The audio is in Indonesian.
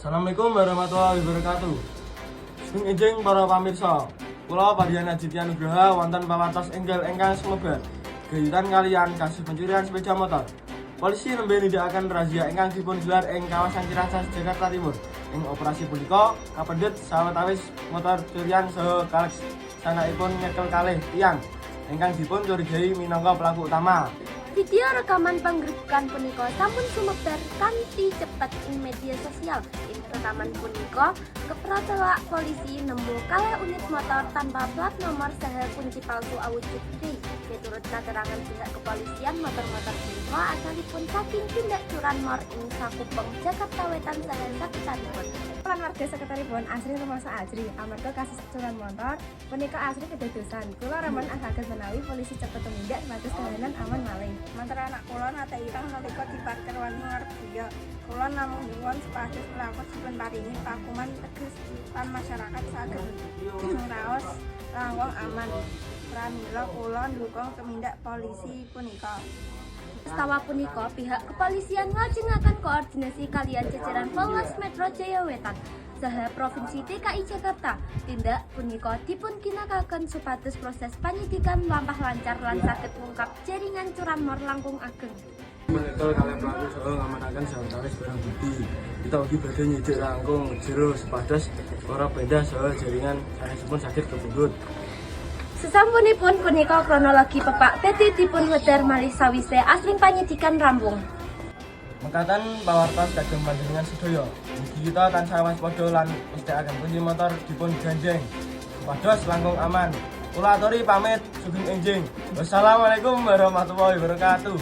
Assalamualaikum warahmatullahi wabarakatuh. Sugeng enjing para pamirsa. Kula Padian Aditya Nugraha wonten pawartos enggal ingkang sumebar gayutan kaliyan kasus pencurian sepeda motor. Polisi nembe nindakaken razia ingkang dipun gelar ing kawasan Ciracas, Jakarta Timur. Ing operasi punika kapendhet sawetawis motor curian saha kaleksananipun nyekel kalih tiyang ingkang dipun curigai minangka pelaku utama. Video rekaman penggerebekan punika sampun sumebar kanthi cepet ing media sosial. Ing rekaman punika kepratela polisi nemu kalih unit motor tanpa plat nomor saha kunci palsu awujud D. Miturut keterangan pihak kepolisian, motor-motor punika asalipun saking tindak curanmor ing Sakupeng, Jakarta Wetan saha sakitaripun. Lan warga sekitaripun asring rumangsa ajri amarga kasus curan motor punika asring kedadosan. Kula ramen agaken menawi polisi cepet tumindak supados tahanan aman maling. Mantar anak kula nate ireng nalika diparkir wani ngarep griya. Kula namung nyuwun supados mlampah dipun paringi pakuman tegas lan masyarakat saged raos langkung aman. Pramila kula ndukung tumindak polisi punika. Setawa punika, pihak kepolisian nglajengaken koordinasi kaliyan jajaran Polres Metro Jaya Wetan saha Provinsi DKI Jakarta. Tindak punika dipun ginakaken supados proses penyidikan lampah lancar lan saged ngungkap jaringan curanmor langkung ageng. Menyekel kalian pelaku saha ngamanaken sawetawis barang bukti. Kita ugi badhe nyidik langkung jero supados para benda saha jaringan sanesipun saged kepundhut. Sesampunipun punika kronologi pepak dadi dipun wedhar malih sawise asring panyidikan rampung. Mekaten pawartos kagem panjenengan sedaya. Mugi kita tansah waspada lan mesthekaken kunci motor dipun gandeng supados langkung aman. Kula aturi pamit, sugeng enjing. Wassalamualaikum warahmatullahi wabarakatuh.